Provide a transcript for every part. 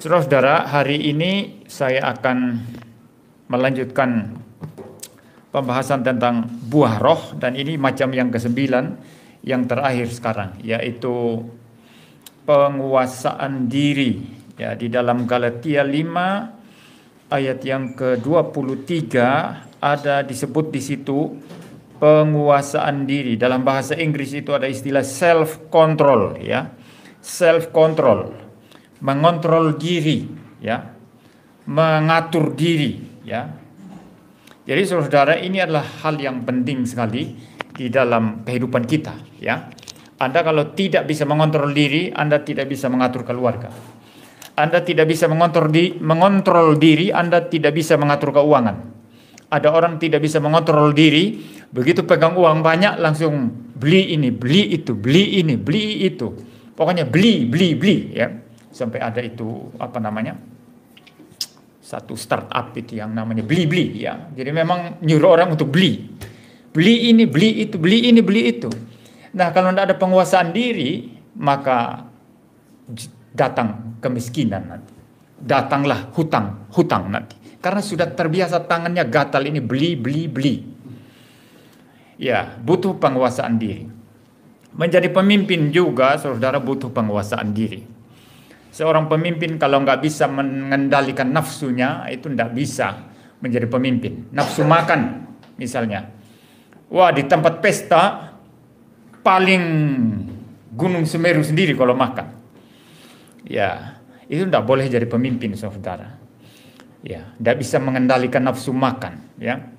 Saudara-saudara, hari ini saya akan melanjutkan pembahasan tentang buah roh, dan ini macam yang ke-9 yang terakhir sekarang, yaitu penguasaan diri. Ya, di dalam Galatia 5 ayat yang ke-23 ada disebut di situ penguasaan diri. Dalam bahasa Inggris itu ada istilah self control, ya. Self control. Mengontrol diri, ya, mengatur diri, ya. Jadi saudara, ini adalah hal yang penting sekali di dalam kehidupan kita, ya. Anda kalau tidak bisa mengontrol diri, Anda tidak bisa mengatur keluarga. Anda tidak bisa mengontrol diri, Anda tidak bisa mengatur keuangan. Ada orang tidak bisa mengontrol diri, begitu pegang uang banyak langsung beli ini, beli itu, beli ini, beli itu. Pokoknya beli, ya. Sampai ada itu satu startup itu yang namanya beli, ya. Jadi memang nyuruh orang untuk beli ini, beli itu, beli ini, beli itu. Nah, kalau tidak ada penguasaan diri, maka datang kemiskinan nanti, datanglah hutang nanti, karena sudah terbiasa tangannya gatal ini beli. Ya, butuh penguasaan diri. Menjadi pemimpin juga, saudara, butuh penguasaan diri. Seorang pemimpin kalau nggak bisa mengendalikan nafsunya, itu nggak bisa menjadi pemimpin. Nafsu makan misalnya. Wah, di tempat pesta paling Gunung Semeru sendiri kalau makan. Ya, itu nggak boleh jadi pemimpin, saudara. Ya, nggak bisa mengendalikan nafsu makan, ya.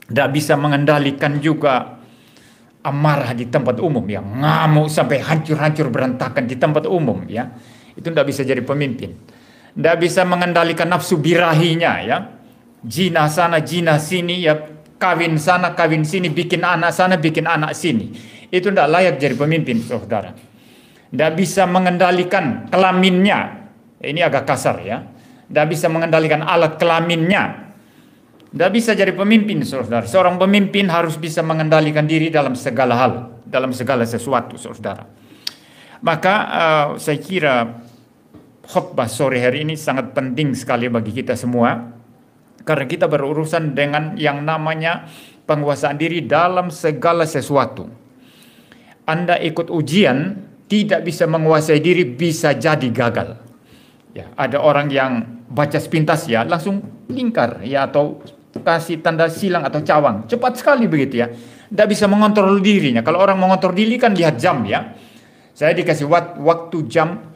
Nggak bisa mengendalikan juga amarah di tempat umum, ya. Ngamuk sampai hancur-hancur berantakan di tempat umum, ya. Itu tidak bisa jadi pemimpin. Tidak bisa mengendalikan nafsu birahinya, ya. Jina sana, jina sini, ya. Kawin sana, kawin sini, bikin anak sana, bikin anak sini. Itu tidak layak jadi pemimpin, saudara. Tidak bisa mengendalikan kelaminnya. Ini agak kasar, ya. Tidak bisa mengendalikan alat kelaminnya. Tidak bisa jadi pemimpin, saudara. Seorang pemimpin harus bisa mengendalikan diri dalam segala hal, dalam segala sesuatu, saudara. Maka saya kira khotbah sore hari ini sangat penting sekali bagi kita semua, karena kita berurusan dengan yang namanya penguasaan diri dalam segala sesuatu. Anda ikut ujian, tidak bisa menguasai diri, bisa jadi gagal. Ya, ada orang yang baca sepintas, ya, langsung lingkar, ya, atau kasih tanda silang atau cawang, cepat sekali begitu, ya. Tidak bisa mengontrol dirinya. Kalau orang mengontrol diri kan lihat jam, ya. Saya dikasih waktu jam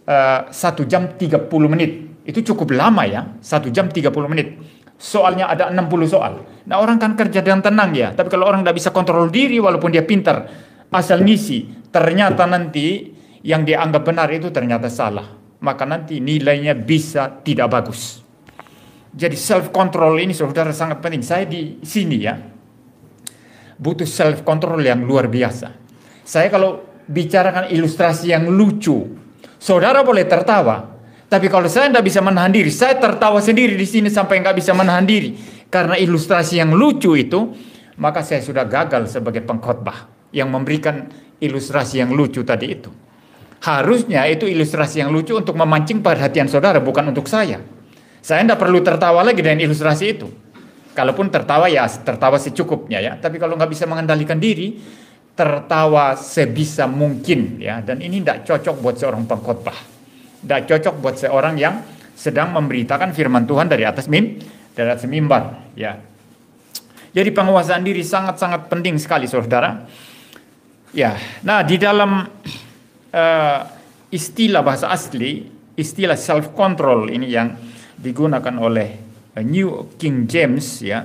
1 jam 30 menit. Itu cukup lama, ya. 1 jam 30 menit. Soalnya ada 60 soal. Nah, orang kan kerja dengan tenang, ya. Tapi kalau orang tidak bisa kontrol diri walaupun dia pintar, asal ngisi, ternyata nanti yang dianggap benar itu ternyata salah. Maka nanti nilainya bisa tidak bagus. Jadi self control ini, saudara, sangat penting. Saya di sini, ya, butuh self control yang luar biasa. Saya kalau bicarakan ilustrasi yang lucu, saudara boleh tertawa, tapi kalau saya tidak bisa menahan diri, saya tertawa sendiri di sini sampai nggak bisa menahan diri karena ilustrasi yang lucu itu, maka saya sudah gagal sebagai pengkhotbah yang memberikan ilustrasi yang lucu tadi itu. Harusnya itu ilustrasi yang lucu untuk memancing perhatian saudara, bukan untuk saya. Saya tidak perlu tertawa lagi dengan ilustrasi itu. Kalaupun tertawa, ya tertawa secukupnya, ya. Tapi kalau nggak bisa mengendalikan diri, tertawa sebisa mungkin, ya. Dan ini tidak cocok buat seorang pengkhotbah, tidak cocok buat seorang yang sedang memberitakan firman Tuhan dari atas mimbar, ya. Jadi penguasaan diri sangat-sangat penting sekali, saudara. Ya, nah, di dalam istilah bahasa asli, istilah self control ini yang digunakan oleh New King James, ya.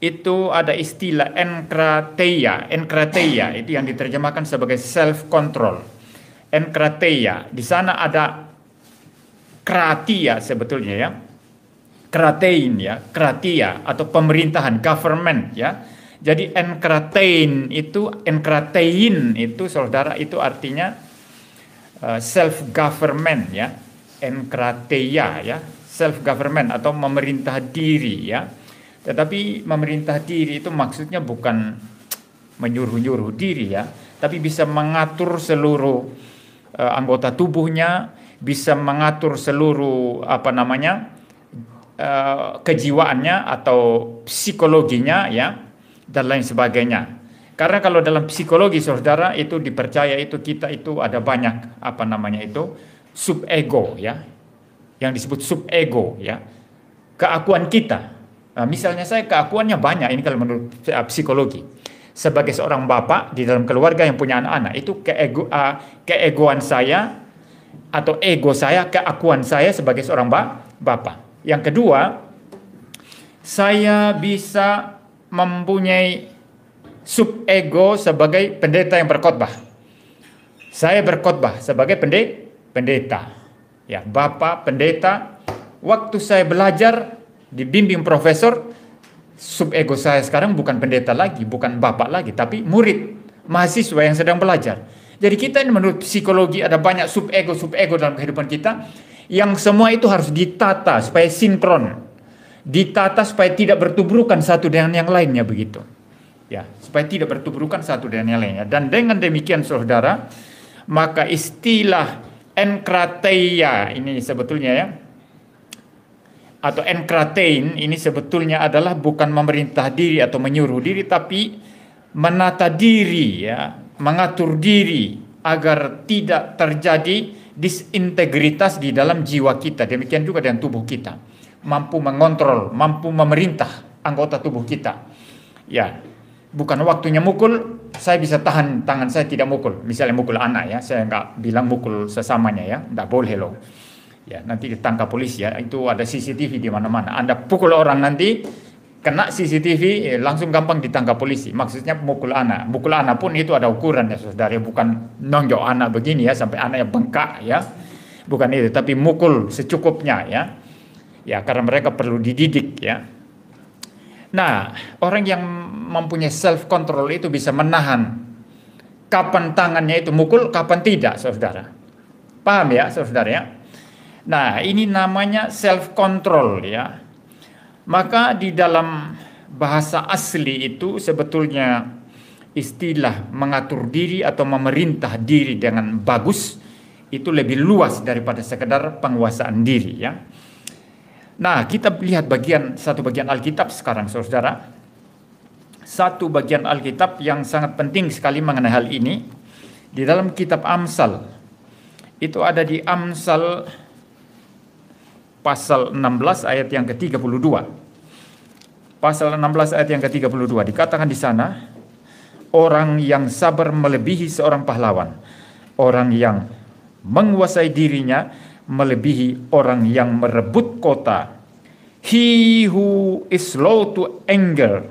Itu ada istilah enkrateia itu yang diterjemahkan sebagai self control. Enkrateia, di sana ada kratia sebetulnya, ya. Kratein, ya, kratia atau pemerintahan, government, ya. Jadi enkratein itu, saudara, itu artinya self government, ya. Enkrateia, ya, self government atau memerintah diri, ya. Tetapi memerintah diri itu maksudnya bukan menyuruh-nyuruh diri, ya, tapi bisa mengatur seluruh anggota tubuhnya, bisa mengatur seluruh kejiwaannya atau psikologinya ya dan lain sebagainya. Karena kalau dalam psikologi saudara itu dipercaya itu kita itu ada banyak subego ya, yang disebut subego ya, keakuan kita. Nah, misalnya saya keakuannya banyak ini kalau menurut psikologi. Sebagai seorang bapak di dalam keluarga yang punya anak-anak itu keegoan saya atau ego saya, keakuan saya sebagai seorang bapak. Yang kedua, saya bisa mempunyai subego sebagai pendeta yang berkhotbah. Saya berkhotbah sebagai pendeta. Ya, bapak pendeta. Waktu saya belajar dibimbing profesor, subego saya sekarang bukan pendeta lagi, bukan bapak lagi, tapi murid, mahasiswa yang sedang belajar. Jadi kita ini menurut psikologi ada banyak subego dalam kehidupan kita, yang semua itu harus ditata supaya sinkron, ditata supaya tidak bertubrukan satu dengan yang lainnya begitu. Ya, supaya tidak bertubrukan satu dengan yang lainnya. Dan dengan demikian saudara, maka istilah enkrateia ini sebetulnya ya, atau enkratein ini sebetulnya adalah bukan memerintah diri atau menyuruh diri, tapi menata diri ya, mengatur diri agar tidak terjadi disintegritas di dalam jiwa kita. Demikian juga dengan tubuh kita, mampu mengontrol, mampu memerintah anggota tubuh kita. Ya, bukan waktunya mukul, saya bisa tahan tangan saya tidak mukul. Misalnya mukul anak ya, saya nggak bilang mukul sesamanya ya, nggak boleh loh. Ya, nanti ditangkap polisi ya, itu ada CCTV di mana-mana. Anda pukul orang nanti kena CCTV, langsung gampang ditangkap polisi. Maksudnya mukul anak pun itu ada ukuran ya saudara, bukan nonjok anak begini ya sampai anaknya bengkak ya, bukan itu, tapi mukul secukupnya ya. Ya, karena mereka perlu dididik ya. Nah, orang yang mempunyai self control itu bisa menahan kapan tangannya itu mukul, kapan tidak, saudara. Paham ya, saudara ya? Nah, ini namanya self control ya. Maka di dalam bahasa asli itu sebetulnya istilah mengatur diri atau memerintah diri dengan bagus itu lebih luas daripada sekedar penguasaan diri ya. Nah, kita lihat satu bagian Alkitab sekarang, saudara. Satu bagian Alkitab yang sangat penting sekali mengenai hal ini di dalam kitab Amsal. Itu ada di Amsal pasal 16 ayat yang ke-32. Pasal 16 ayat yang ke-32 dikatakan di sana, orang yang sabar melebihi seorang pahlawan, orang yang menguasai dirinya melebihi orang yang merebut kota. He who is slow to anger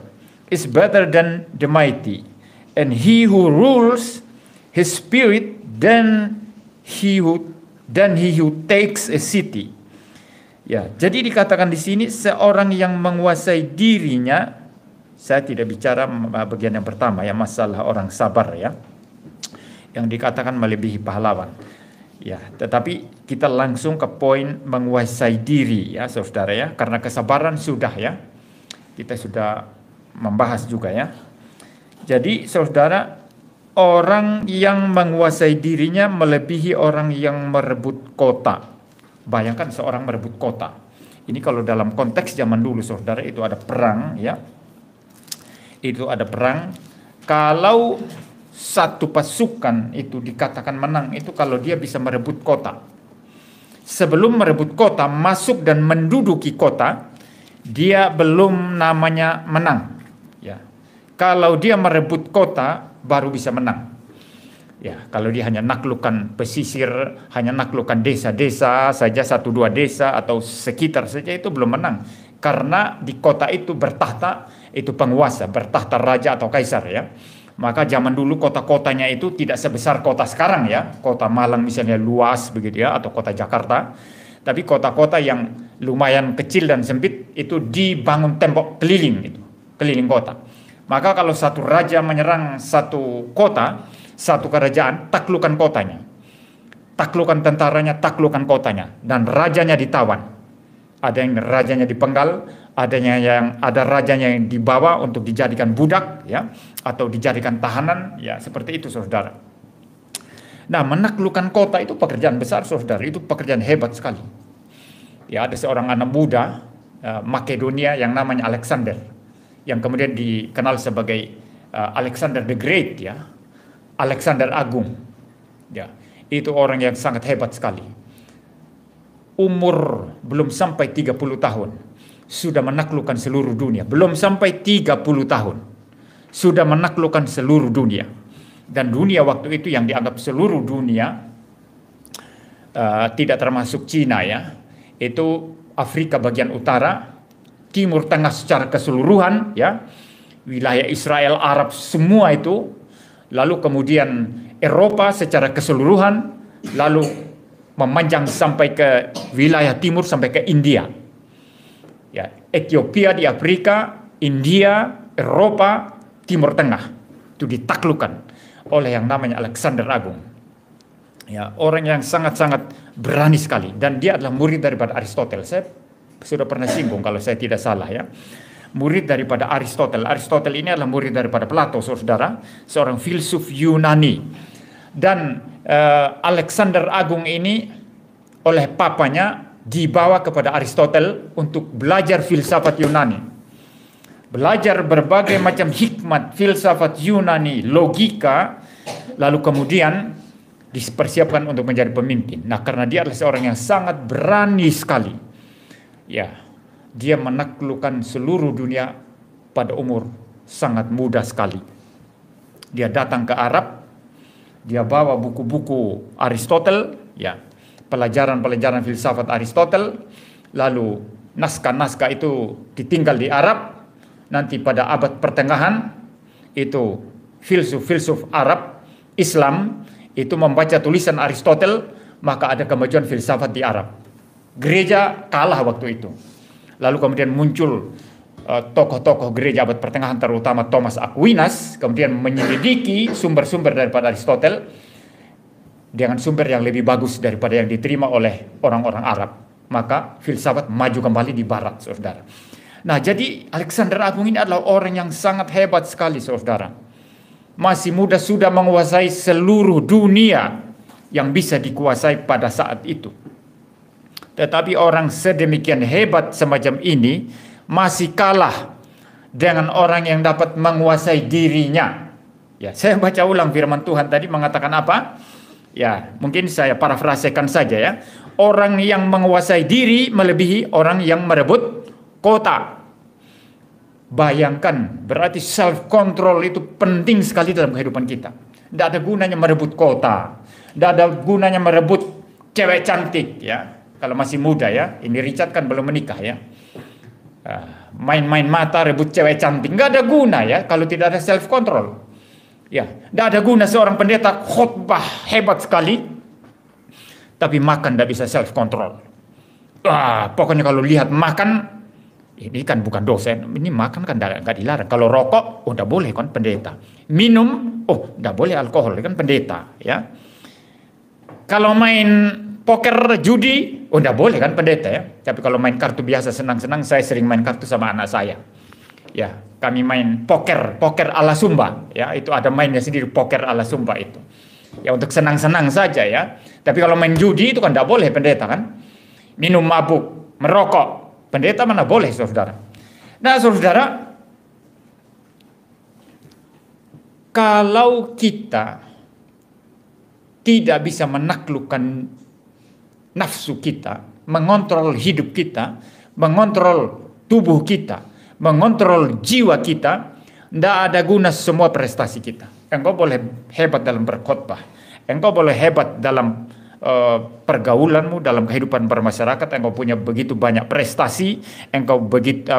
is better than the mighty, and he who rules his spirit than he who takes a city. Ya, jadi dikatakan di sini seorang yang menguasai dirinya. Saya tidak bicara bagian yang pertama ya, masalah orang sabar ya, yang dikatakan melebihi pahlawan. Ya, tetapi kita langsung ke poin menguasai diri ya, saudara ya, karena kesabaran sudah ya, kita sudah membahas juga ya. Jadi saudara, orang yang menguasai dirinya melebihi orang yang merebut kota. Bayangkan seorang merebut kota. Ini kalau dalam konteks zaman dulu saudara, itu ada perang ya. Itu ada perang. Kalau satu pasukan itu dikatakan menang itu kalau dia bisa merebut kota. Sebelum merebut kota, masuk dan menduduki kota, dia belum namanya menang. Ya. Kalau dia merebut kota, baru bisa menang. Ya, kalau dia hanya naklukkan pesisir, hanya naklukkan desa-desa saja, 1-2 desa atau sekitar saja, itu belum menang. Karena di kota itu bertahta, itu penguasa, bertahta raja atau kaisar ya. Maka zaman dulu kota-kotanya itu tidak sebesar kota sekarang ya. Kota Malang misalnya luas begitu ya, atau kota Jakarta. Tapi kota-kota yang lumayan kecil dan sempit itu dibangun tembok keliling gitu, keliling kota. Maka kalau satu raja menyerang satu kota, satu kerajaan, taklukan kotanya, taklukan tentaranya, taklukan kotanya, dan rajanya ditawan. Ada yang rajanya dipenggal, ada rajanya yang dibawa untuk dijadikan budak, ya, atau dijadikan tahanan, ya seperti itu, saudara. Nah, menaklukkan kota itu pekerjaan besar, saudara. Itu pekerjaan hebat sekali. Ya, ada seorang anak muda Makedonia yang namanya Alexander, yang kemudian dikenal sebagai Alexander the Great, ya, Alexander Agung. Ya, itu orang yang sangat hebat sekali. Umur belum sampai 30 tahun sudah menaklukkan seluruh dunia. Belum sampai 30 tahun sudah menaklukkan seluruh dunia. Dan dunia waktu itu yang dianggap seluruh dunia, tidak termasuk Cina, ya, itu Afrika bagian utara, Timur Tengah secara keseluruhan, ya, wilayah Israel, Arab, semua itu, lalu kemudian Eropa secara keseluruhan, lalu memanjang sampai ke wilayah timur sampai ke India, ya, Ethiopia di Afrika, India, Eropa, Timur Tengah itu ditaklukkan oleh yang namanya Alexander Agung. Ya, orang yang sangat-sangat berani sekali, dan dia adalah murid daripada Aristoteles. Saya sudah pernah singgung kalau saya tidak salah, ya. Murid daripada Aristoteles. Aristoteles ini adalah murid daripada Plato, saudara, seorang filsuf Yunani. Dan Alexander Agung ini oleh papanya dibawa kepada Aristoteles untuk belajar filsafat Yunani. Belajar berbagai macam hikmat filsafat Yunani, logika, lalu kemudian dipersiapkan untuk menjadi pemimpin. Nah, karena dia adalah seorang yang sangat berani sekali, ya, dia menaklukkan seluruh dunia pada umur sangat muda sekali. Dia datang ke Arab, dia bawa buku-buku Aristoteles, ya, pelajaran-pelajaran filsafat Aristoteles, lalu naskah-naskah itu ditinggal di Arab. Nanti pada abad pertengahan itu filsuf-filsuf Arab Islam itu membaca tulisan Aristoteles, maka ada kemajuan filsafat di Arab. Gereja kalah waktu itu. Lalu kemudian muncul tokoh-tokoh gereja abad pertengahan, terutama Thomas Aquinas, kemudian menyelidiki sumber-sumber daripada Aristoteles dengan sumber yang lebih bagus daripada yang diterima oleh orang-orang Arab. Maka filsafat maju kembali di barat, saudara. Nah, jadi Alexander Agung ini adalah orang yang sangat hebat sekali, saudara. Masih muda sudah menguasai seluruh dunia yang bisa dikuasai pada saat itu. Tetapi orang sedemikian hebat semacam ini masih kalah dengan orang yang dapat menguasai dirinya. Ya, saya baca ulang firman Tuhan tadi mengatakan apa? Ya, mungkin saya parafrasekan saja, ya. Orang yang menguasai diri melebihi orang yang merebut kota. Bayangkan, berarti self control itu penting sekali dalam kehidupan kita. Tidak ada gunanya merebut kota, tidak ada gunanya merebut cewek cantik, ya. Kalau masih muda, ya. Ini Richard kan belum menikah, ya. Main-main mata rebut cewek cantik, nggak ada guna, ya, kalau tidak ada self control. Ya, tidak ada guna seorang pendeta khotbah hebat sekali, tapi makan tidak bisa self control. Pokoknya kalau lihat makan, ini kan bukan dosa, ini makan kan nggak dilarang. Kalau rokok, udah boleh kan pendeta. Minum, udah boleh alkohol kan pendeta, ya. Kalau main poker, judi, udah boleh kan pendeta, ya. Tapi kalau main kartu biasa senang-senang, saya sering main kartu sama anak saya. Ya, kami main poker ala Sumba, ya. Itu ada mainnya sendiri, poker ala Sumba itu. Ya, untuk senang-senang saja, ya. Tapi kalau main judi itu kan nggak boleh pendeta kan. Minum mabuk, merokok. Pendeta mana boleh, saudara. Nah, saudara, kalau kita tidak bisa menaklukkan nafsu kita, mengontrol hidup kita, mengontrol tubuh kita, mengontrol jiwa kita, tidak ada guna semua prestasi kita. Engkau boleh hebat dalam berkhotbah, engkau boleh hebat dalam pergaulanmu, dalam kehidupan bermasyarakat, engkau punya begitu banyak prestasi, engkau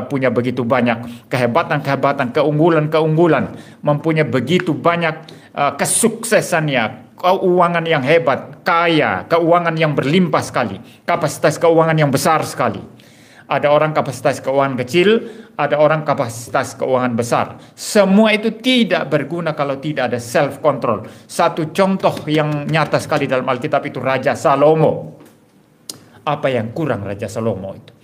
punya begitu banyak kehebatan-kehebatan, keunggulan-keunggulan, mempunyai begitu banyak kesuksesannya, keuangan yang hebat, kaya, keuangan yang berlimpah sekali, kapasitas keuangan yang besar sekali. Ada orang kapasitas keuangan kecil, ada orang kapasitas keuangan besar. Semua itu tidak berguna kalau tidak ada self control. Satu contoh yang nyata sekali dalam Alkitab itu Raja Salomo. Apa yang kurang Raja Salomo itu?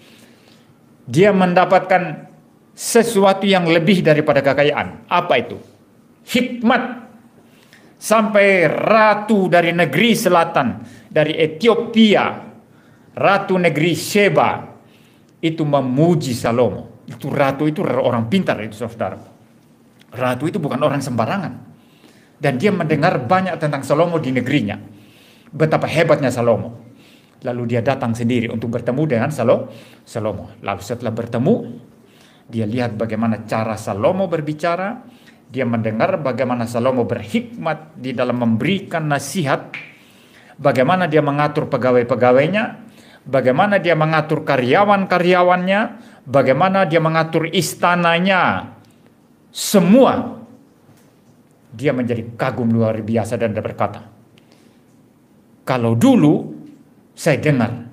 Dia mendapatkan sesuatu yang lebih daripada kekayaan. Apa itu? Hikmat. sampai ratu dari negeri selatan, dari Ethiopia, ratu negeri Sheba, itu memuji Salomo. Itu ratu itu orang pintar itu saudara. Ratu itu bukan orang sembarangan. Dan dia mendengar banyak tentang Salomo di negerinya. Betapa hebatnya Salomo. Lalu dia datang sendiri untuk bertemu dengan Salomo. Lalu setelah bertemu, dia lihat bagaimana cara Salomo berbicara. Dia mendengar bagaimana Salomo berhikmat di dalam memberikan nasihat. Bagaimana dia mengatur pegawai-pegawainya. Bagaimana dia mengatur karyawan-karyawannya. Bagaimana dia mengatur istananya. Semua. Dia menjadi kagum luar biasa dan dia berkata, kalau dulu saya dengar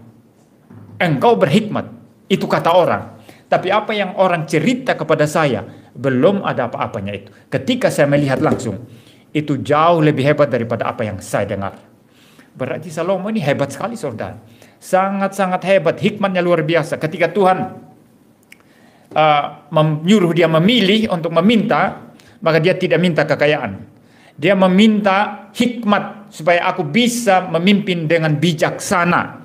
engkau berhikmat, itu kata orang. Tapi apa yang orang cerita kepada saya, belum ada apa-apanya itu. Ketika saya melihat langsung, itu jauh lebih hebat daripada apa yang saya dengar. Berarti Salomo ini hebat sekali saudara. Sangat-sangat hebat, hikmatnya luar biasa. Ketika Tuhan menyuruh dia memilih untuk meminta, maka dia tidak minta kekayaan. Dia meminta hikmat supaya aku bisa memimpin dengan bijaksana.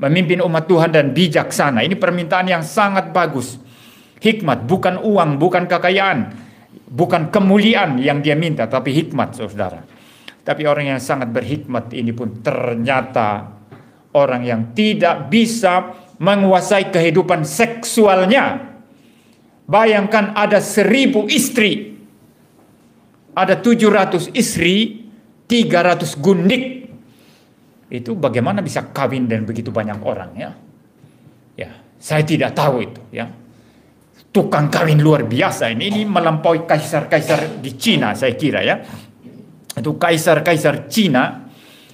Memimpin umat Tuhan dan bijaksana. Ini permintaan yang sangat bagus. Hikmat, bukan uang, bukan kekayaan, bukan kemuliaan yang dia minta, tapi hikmat saudara. Tapi orang yang sangat berhikmat ini pun ternyata orang yang tidak bisa menguasai kehidupan seksualnya. Bayangkan ada 1000 istri. Ada 700 istri, 300 gundik. Itu bagaimana bisa kawin dan begitu banyak orang ya? Ya, saya tidak tahu itu ya. Tukang kawin luar biasa ini melampaui kaisar-kaisar di Cina saya kira ya. Itu kaisar-kaisar Cina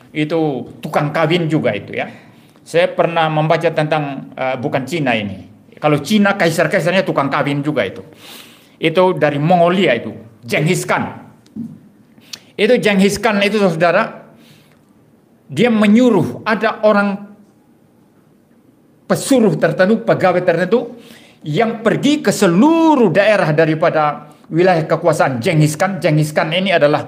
itu tukang kawin juga itu ya. Saya pernah membaca tentang bukan Cina ini. Kalau Cina kaisar-kaisarnya tukang kawin juga itu. Itu dari Mongolia itu, Genghis Khan. Itu Genghis Khan itu saudara, dia menyuruh ada orang pesuruh tertentu, pegawai tertentu yang pergi ke seluruh daerah daripada wilayah kekuasaan Genghis Khan. Genghis Khan ini adalah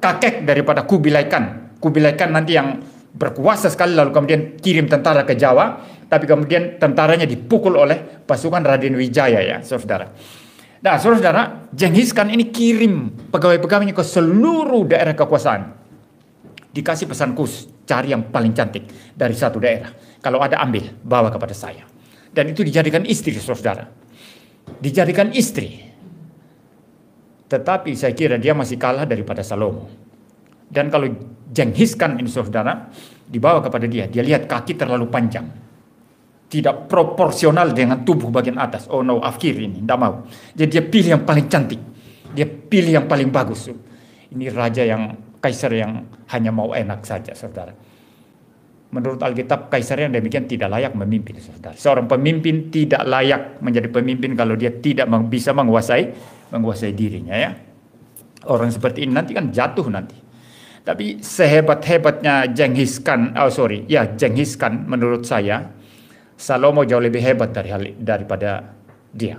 kakek daripada Kubilai Khan. Kubilai Khan nanti yang berkuasa sekali lalu kemudian kirim tentara ke Jawa, tapi kemudian tentaranya dipukul oleh pasukan Raden Wijaya ya saudara. Nah saudara, Genghis Khan ini kirim pegawai-pegawainya ke seluruh daerah kekuasaan. Dikasih pesan khusus, cari yang paling cantik dari satu daerah. Kalau ada ambil, bawa kepada saya. Dan itu dijadikan istri saudara. Dijadikan istri. Tetapi saya kira dia masih kalah daripada Salomo. Dan kalau Genghis Khan ini saudara, dibawa kepada dia, dia lihat kaki terlalu panjang. Tidak proporsional dengan tubuh bagian atas. Oh no, afkir ini, tidak mau. Jadi dia pilih yang paling cantik. Dia pilih yang paling bagus. Ini raja yang, kaisar yang hanya mau enak saja saudara. Menurut Alkitab, kaisar yang demikian tidak layak memimpin saudara. Seorang pemimpin tidak layak menjadi pemimpin kalau dia tidak bisa menguasai dirinya ya. Orang seperti ini nanti kan jatuh nanti. Tapi sehebat-hebatnya Genghis Khan, Genghis Khan menurut saya, Salomo jauh lebih hebat daripada dia.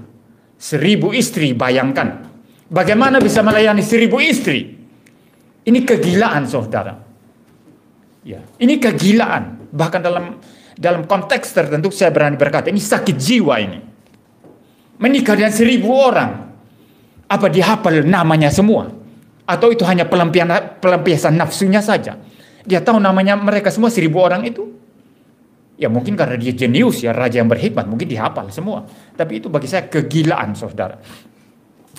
1000 istri, bayangkan. Bagaimana bisa melayani 1000 istri? Ini kegilaan saudara. Ya, ini kegilaan. Bahkan dalam konteks tertentu saya berani berkata, ini sakit jiwa ini. Menikah dengan 1000 orang. Apa dihafal namanya semua? Atau itu hanya pelampiasan nafsunya saja? Dia tahu namanya mereka semua 1000 orang itu? Ya mungkin karena dia jenius ya, raja yang berhikmat, mungkin dihafal semua. Tapi itu bagi saya kegilaan saudara.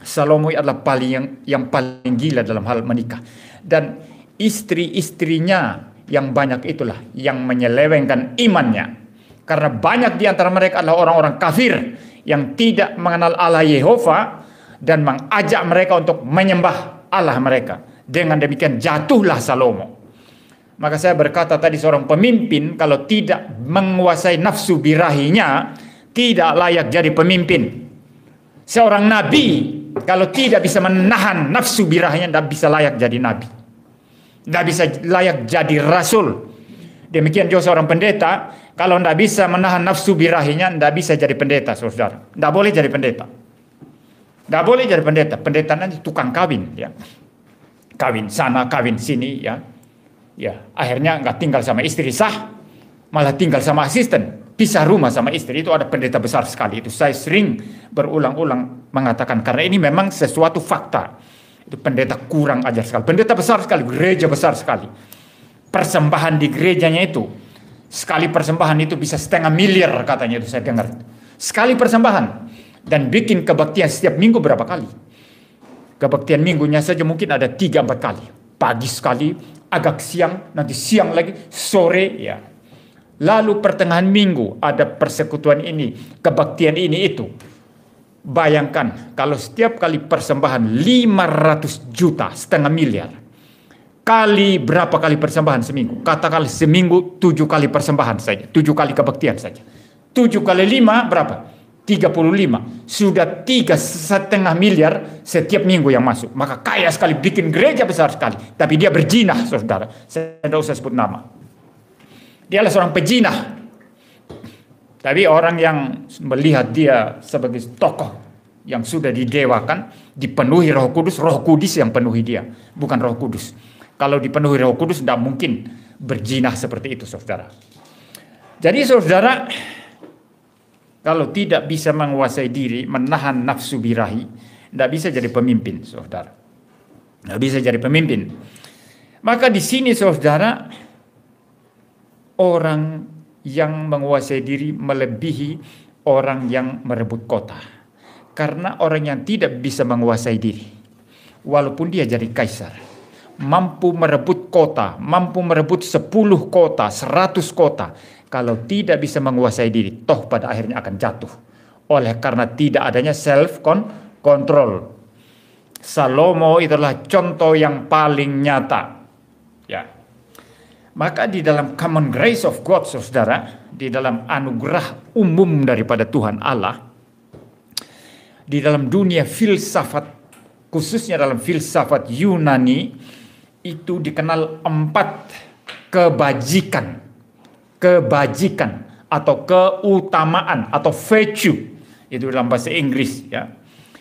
Salomo adalah yang paling gila dalam hal menikah. Dan istri-istrinya yang banyak itulah yang menyelewengkan imannya. Karena banyak di antara mereka adalah orang-orang kafir yang tidak mengenal Allah Yehova dan mengajak mereka untuk menyembah Allah mereka. Dengan demikian jatuhlah Salomo. Maka saya berkata tadi, seorang pemimpin kalau tidak menguasai nafsu birahinya tidak layak jadi pemimpin. Seorang nabi kalau tidak bisa menahan nafsu birahinya tidak bisa layak jadi nabi. Tidak bisa layak jadi rasul. Demikian juga seorang pendeta kalau tidak bisa menahan nafsu birahinya tidak bisa jadi pendeta saudara. Tidak boleh jadi pendeta. Tidak boleh jadi pendeta. Pendeta nanti tukang kawin ya. kawin sana, kawin sini, ya. Ya, akhirnya nggak tinggal sama istri sah, malah tinggal sama asisten, pisah rumah sama istri. Itu ada pendeta besar sekali. Itu saya sering berulang-ulang mengatakan, karena ini memang sesuatu fakta. Itu pendeta kurang ajar sekali. Pendeta besar sekali, gereja besar sekali. Persembahan di gerejanya itu, sekali persembahan itu bisa 500 miliar katanya, itu saya dengar. Sekali persembahan. Dan bikin kebaktian setiap minggu berapa kali? Kebaktian minggunya saja mungkin ada 3-4 kali. Pagi sekali, agak siang, nanti siang lagi, sore, ya. Lalu pertengahan minggu ada persekutuan ini, kebaktian ini itu. Bayangkan kalau setiap kali persembahan 500 juta, 500 miliar. Kali berapa kali persembahan seminggu? Katakanlah seminggu 7 kali persembahan saja, 7 kali kebaktian saja. 7 kali 5 berapa? 35. Sudah 3,5 miliar setiap minggu yang masuk. Maka kaya sekali, bikin gereja besar sekali. Tapi dia berjinah, saudara. Saya tidak usah sebut nama. Dia adalah seorang pejinah. Tapi orang yang melihat dia sebagai tokoh yang sudah didewakan, dipenuhi Roh Kudus yang penuhi dia, bukan Roh Kudus. Kalau dipenuhi Roh Kudus tidak mungkin berjinah seperti itu, saudara. Jadi saudara, kalau tidak bisa menguasai diri, menahan nafsu birahi, tidak bisa jadi pemimpin, saudara. Tidak bisa jadi pemimpin. Maka di sini, saudara, orang yang menguasai diri melebihi orang yang merebut kota. Karena orang yang tidak bisa menguasai diri, walaupun dia jadi kaisar, mampu merebut kota, mampu merebut 10 kota, 100 kota, kalau tidak bisa menguasai diri, toh pada akhirnya akan jatuh. Oleh karena tidak adanya self control. Salomo itulah contoh yang paling nyata. Ya. Maka di dalam common grace of God, saudara, di dalam anugerah umum daripada Tuhan Allah, di dalam dunia filsafat, khususnya dalam filsafat Yunani, itu dikenal 4 kebajikan atau keutamaan atau virtue, itu dalam bahasa Inggris, ya.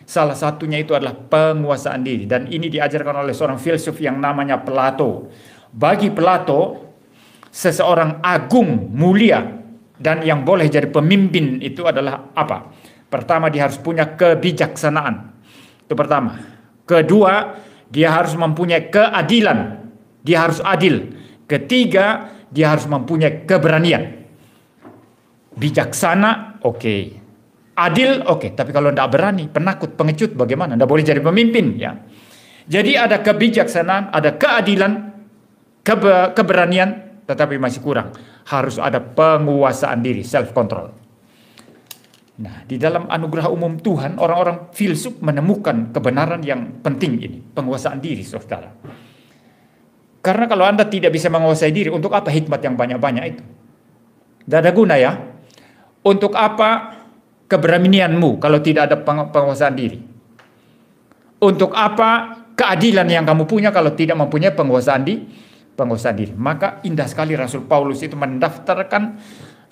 Salah satunya itu adalah penguasaan diri, dan ini diajarkan oleh seorang filsuf yang namanya Plato. Bagi Plato, seseorang agung, mulia, dan yang boleh jadi pemimpin itu adalah apa? Pertama, dia harus punya kebijaksanaan. Itu pertama. Kedua, dia harus mempunyai keadilan. Dia harus adil. Ketiga, dia harus mempunyai keberanian. Bijaksana, oke. Adil, oke. Tapi kalau tidak berani, penakut, pengecut, bagaimana? Tidak boleh jadi pemimpin, ya. Jadi ada kebijaksanaan, ada keadilan, keberanian, tetapi masih kurang. Harus ada penguasaan diri, self control. Nah, di dalam anugerah umum Tuhan, orang-orang filsuf menemukan kebenaran yang penting ini, penguasaan diri, saudara. Karena kalau Anda tidak bisa menguasai diri, untuk apa hikmat yang banyak-banyak itu? Tidak ada guna, ya. Untuk apa keberanianmu kalau tidak ada penguasaan diri? Untuk apa keadilan yang kamu punya kalau tidak mempunyai penguasaan diri? Maka indah sekali Rasul Paulus itu mendaftarkan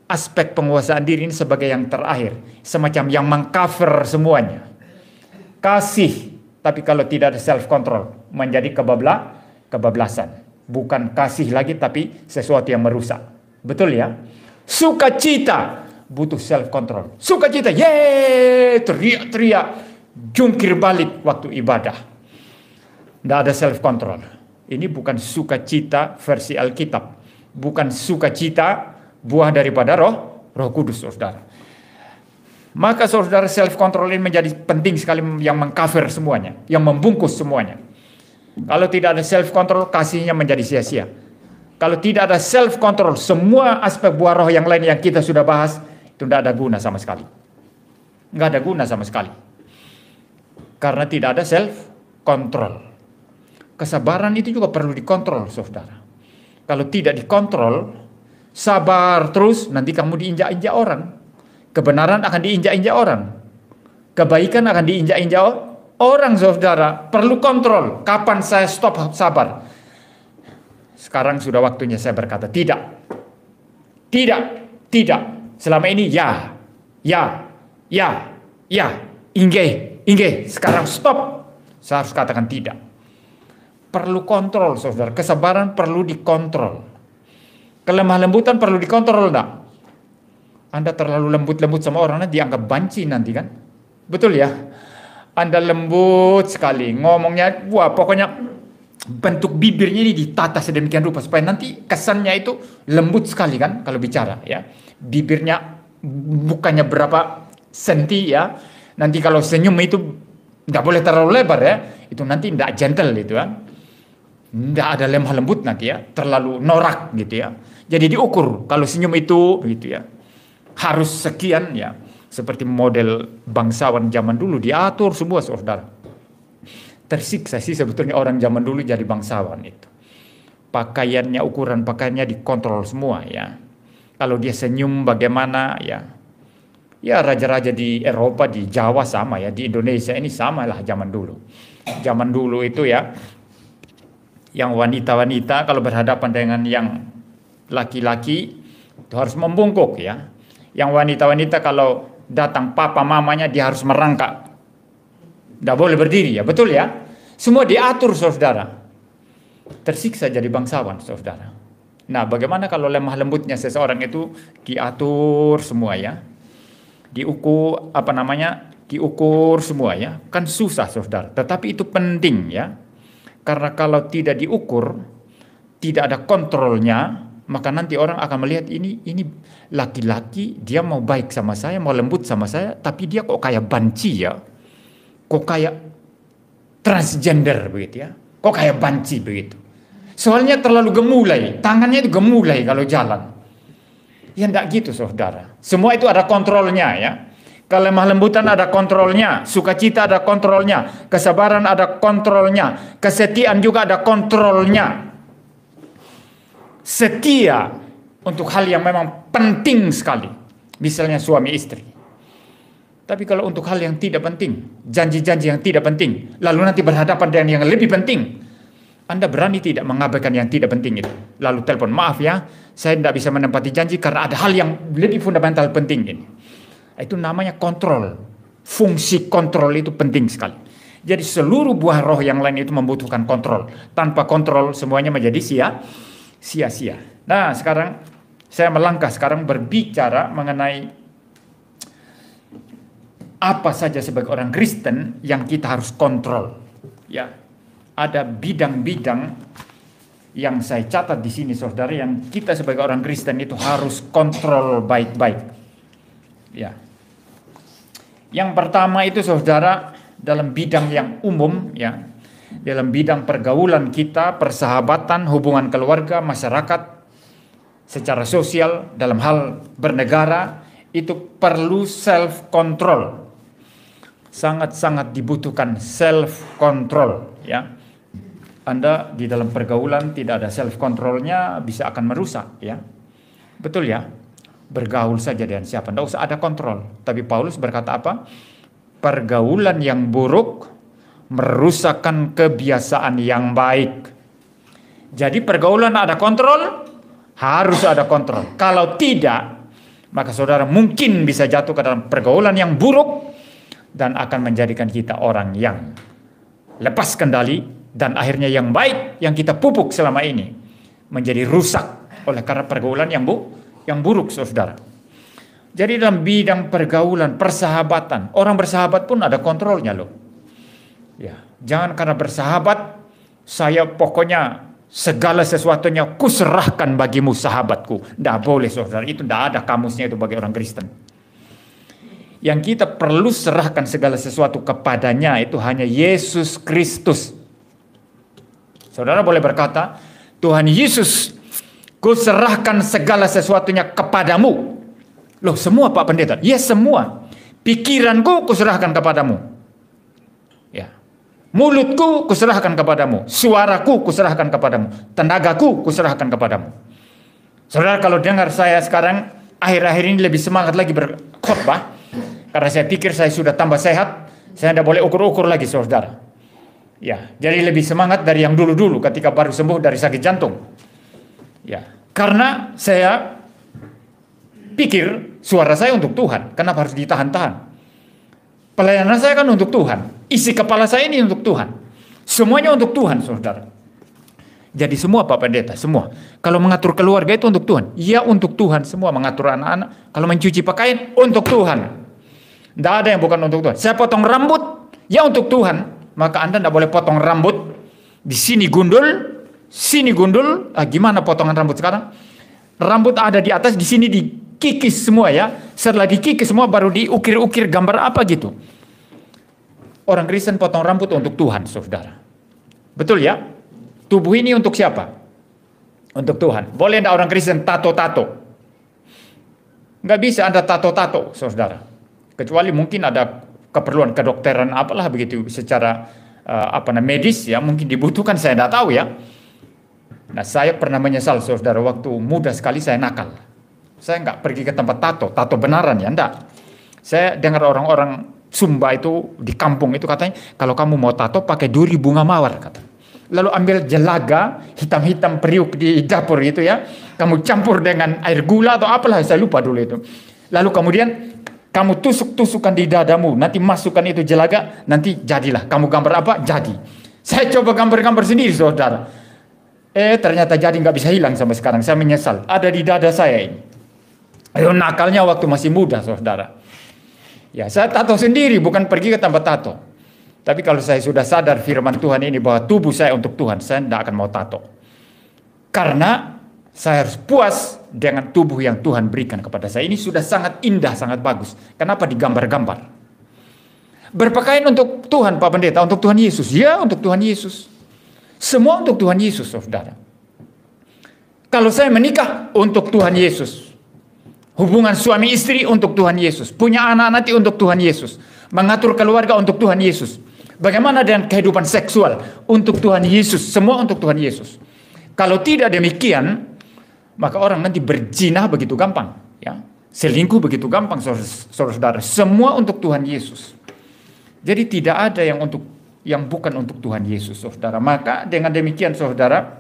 aspek penguasaan diri ini sebagai yang terakhir, semacam yang mengcover semuanya. Kasih, tapi kalau tidak ada self control menjadi kebablasan. Bukan kasih lagi, tapi sesuatu yang merusak. Betul, ya? Sukacita butuh self control. Sukacita, yeay, teriak-teriak, jungkir balik waktu ibadah. Tidak ada self control. Ini bukan sukacita versi Alkitab, bukan sukacita buah daripada Roh Kudus, saudara. Maka saudara, self control ini menjadi penting sekali, yang mengcover semuanya, yang membungkus semuanya. Kalau tidak ada self control, kasihnya menjadi sia-sia. Kalau tidak ada self control, semua aspek buah roh yang lain yang kita sudah bahas itu tidak ada guna sama sekali. Nggak ada guna sama sekali. Karena tidak ada self control. Kesabaran itu juga perlu dikontrol, saudara. Kalau tidak dikontrol, sabar terus, nanti kamu diinjak-injak orang. Kebenaran akan diinjak-injak orang. Kebaikan akan diinjak-injak orang, saudara. Perlu kontrol. Kapan saya stop sabar? Sekarang sudah waktunya saya berkata, tidak. Tidak. Tidak. Selama ini ya. Inge. Sekarang stop. Saya harus katakan tidak. perlu kontrol, saudara. Kesabaran perlu dikontrol. Kelemah lembutan perlu dikontrol, enggak? Anda terlalu lembut-lembut sama orang, nanti dianggap banci nanti kan? Betul ya? Anda lembut sekali, ngomongnya, wah pokoknya bentuk bibirnya ini ditata sedemikian rupa supaya nanti kesannya itu lembut sekali kan kalau bicara ya. Bibirnya bukannya berapa senti ya. Nanti kalau senyum itu nggak boleh terlalu lebar ya. Itu nanti nggak gentle itu kan. Nggak ada lemah lembut nanti ya. Terlalu norak gitu ya. Jadi diukur kalau senyum itu begitu ya. Harus sekian ya. Seperti model bangsawan zaman dulu diatur semua saudara. Tersiksa sih sebetulnya orang zaman dulu jadi bangsawan itu. Pakaiannya, ukuran pakaiannya dikontrol semua ya. Kalau dia senyum bagaimana ya. Ya raja-raja di Eropa, di Jawa sama ya. Di Indonesia ini sama lah zaman dulu. Zaman dulu itu ya. Yang wanita-wanita kalau berhadapan dengan yang laki-laki itu harus membungkuk ya. Yang wanita-wanita kalau datang papa mamanya dia harus merangkak. Tidak boleh berdiri ya, betul ya? Semua diatur saudara. Tersiksa jadi bangsawan saudara. Nah bagaimana kalau lemah lembutnya seseorang itu diatur semua ya? Diukur diukur semua ya. Kan susah saudara, tetapi itu penting ya. Karena kalau tidak diukur, tidak ada kontrolnya, maka nanti orang akan melihat ini laki-laki, dia mau baik sama saya, mau lembut sama saya, tapi dia kok kayak banci ya. Kok kayak transgender begitu ya. Kok kayak banci begitu. Soalnya terlalu gemulai, tangannya itu gemulai kalau jalan. Ya enggak gitu saudara. Semua itu ada kontrolnya ya. Kelemah lembutan ada kontrolnya, sukacita ada kontrolnya, kesabaran ada kontrolnya, kesetiaan juga ada kontrolnya. Setia untuk hal yang memang penting sekali. Misalnya suami istri. Tapi kalau untuk hal yang tidak penting, janji-janji yang tidak penting, lalu nanti berhadapan dengan yang lebih penting, Anda berani tidak mengabaikan yang tidak penting itu. Lalu telepon, maaf ya, saya tidak bisa menempati janji karena ada hal yang lebih fundamental penting ini. Itu namanya kontrol. Fungsi kontrol itu penting sekali. Jadi seluruh buah roh yang lain itu membutuhkan kontrol. Tanpa kontrol semuanya menjadi sia-sia. Nah sekarang saya melangkah sekarang berbicara mengenai apa saja sebagai orang Kristen yang kita harus kontrol. Ya, ada bidang-bidang yang saya catat di sini saudara yang kita sebagai orang Kristen itu harus kontrol baik-baik. Ya. Yang pertama itu saudara dalam bidang yang umum ya, dalam bidang pergaulan kita, persahabatan, hubungan keluarga, masyarakat, secara sosial, dalam hal bernegara itu perlu self control. Sangat-sangat dibutuhkan self control ya. Anda di dalam pergaulan tidak ada self controlnya bisa akan merusak ya. Betul ya? Bergaul saja dengan siapa, tidak usah ada kontrol. Tapi Paulus berkata apa? Pergaulan yang buruk merusakkan kebiasaan yang baik. Jadi pergaulan ada kontrol, harus ada kontrol. Kalau tidak, maka saudara mungkin bisa jatuh ke dalam pergaulan yang buruk dan akan menjadikan kita orang yang lepas kendali dan akhirnya yang baik yang kita pupuk selama ini menjadi rusak oleh karena pergaulan yang buruk saudara. Jadi dalam bidang pergaulan, persahabatan, orang bersahabat pun ada kontrolnya loh. Ya, jangan karena bersahabat saya pokoknya segala sesuatunya kuserahkan bagimu sahabatku. Tidak boleh saudara, itu tidak ada kamusnya itu bagi orang Kristen. Yang kita perlu serahkan segala sesuatu kepadanya itu hanya Yesus Kristus. Saudara boleh berkata, Tuhan Yesus, kuserahkan segala sesuatunya kepadamu. Loh semua Pak Pendeta? Ya semua. Pikiranku kuserahkan kepadamu. Ya. Mulutku kuserahkan kepadamu. Suaraku kuserahkan kepadamu. Tenagaku kuserahkan kepadamu. Saudara kalau dengar saya sekarang akhir-akhir ini lebih semangat lagi berkhotbah. Karena saya pikir saya sudah tambah sehat. Saya tidak boleh ukur-ukur lagi saudara. Ya, jadi lebih semangat dari yang dulu-dulu ketika baru sembuh dari sakit jantung. Ya, karena saya pikir suara saya untuk Tuhan. Kenapa harus ditahan-tahan? Pelayanan saya kan untuk Tuhan. Isi kepala saya ini untuk Tuhan. Semuanya untuk Tuhan, saudara. Jadi semua Pak Pendeta, semua. Kalau mengatur keluarga itu untuk Tuhan. Ya untuk Tuhan semua, mengatur anak-anak. Kalau mencuci pakaian, untuk Tuhan. Tidak ada yang bukan untuk Tuhan. Saya potong rambut, ya untuk Tuhan. Maka Anda tidak boleh potong rambut. Di sini gundul, sini gundul. Gimana potongan rambut sekarang? Rambut ada di atas, di sini dikikis semua ya. Setelah dikikis semua baru diukir-ukir gambar apa gitu. Orang Kristen potong rambut untuk Tuhan, saudara. Betul ya? Tubuh ini untuk siapa? Untuk Tuhan. Boleh enggak orang Kristen tato-tato? Nggak bisa Anda tato-tato, saudara. Kecuali mungkin ada keperluan kedokteran apalah begitu secara medis ya, mungkin dibutuhkan, saya tidak tahu ya. Nah, saya pernah menyesal, saudara, waktu muda sekali saya nakal. Saya nggak pergi ke tempat tato benaran ya, enggak. Saya dengar orang-orang Sumba itu di kampung itu katanya, kalau kamu mau tato pakai duri bunga mawar, kata. Lalu ambil jelaga hitam-hitam periuk di dapur gitu ya. Kamu campur dengan air gula atau apalah, saya lupa dulu itu. Lalu kemudian kamu tusuk-tusukkan di dadamu. Nanti masukkan itu jelaga, nanti jadilah. Kamu gambar apa? Jadi. Saya coba gambar-gambar sendiri, saudara. Ternyata jadi nggak bisa hilang sampai sekarang. Saya menyesal. Ada di dada saya ini. Ayo, nakalnya waktu masih muda, saudara. Ya, saya tato sendiri, bukan pergi ke tempat tato. Tapi kalau saya sudah sadar firman Tuhan ini bahwa tubuh saya untuk Tuhan, saya tidak akan mau tato. Karena saya harus puas dengan tubuh yang Tuhan berikan kepada saya. Ini sudah sangat indah, sangat bagus. Kenapa digambar-gambar? Berpakaian untuk Tuhan, Pak Pendeta, untuk Tuhan Yesus. Ya, untuk Tuhan Yesus. Semua untuk Tuhan Yesus, saudara. Kalau saya menikah, untuk Tuhan Yesus. Hubungan suami istri untuk Tuhan Yesus. Punya anak nanti untuk Tuhan Yesus. Mengatur keluarga untuk Tuhan Yesus. Bagaimana dengan kehidupan seksual? Untuk Tuhan Yesus. Semua untuk Tuhan Yesus. Kalau tidak demikian, maka orang nanti berzina begitu gampang. Ya. Selingkuh begitu gampang, saudara. Semua untuk Tuhan Yesus. Jadi tidak ada yang bukan untuk Tuhan Yesus, saudara. Maka dengan demikian, saudara,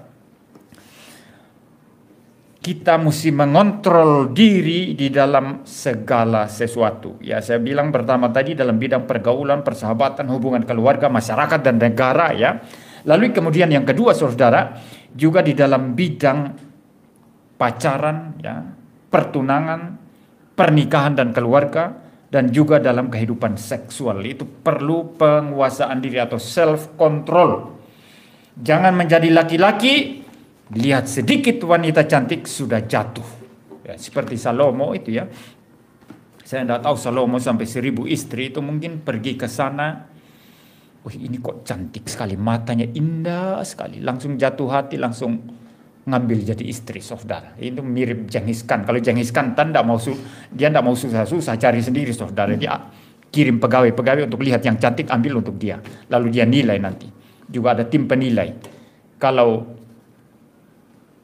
kita mesti mengontrol diri di dalam segala sesuatu. Ya, saya bilang pertama tadi dalam bidang pergaulan, persahabatan, hubungan keluarga, masyarakat dan negara ya. Lalu kemudian yang kedua, saudara, juga di dalam bidang pacaran ya, pertunangan, pernikahan dan keluarga, dan juga dalam kehidupan seksual. Itu perlu penguasaan diri atau self control. Jangan menjadi laki-laki lihat sedikit wanita cantik sudah jatuh. Ya, seperti Salomo itu ya. Saya tidak tahu Salomo sampai 1000 istri itu mungkin pergi ke sana. Ini kok cantik sekali, matanya indah sekali. Langsung jatuh hati, langsung ngambil jadi istri, saudara. Itu mirip Genghis Khan. Kalau Genghis Khan dia tidak mau susah-susah cari sendiri, saudara. Dia kirim pegawai-pegawai untuk lihat yang cantik, ambil untuk dia. Lalu dia nilai nanti. Juga ada tim penilai. Kalau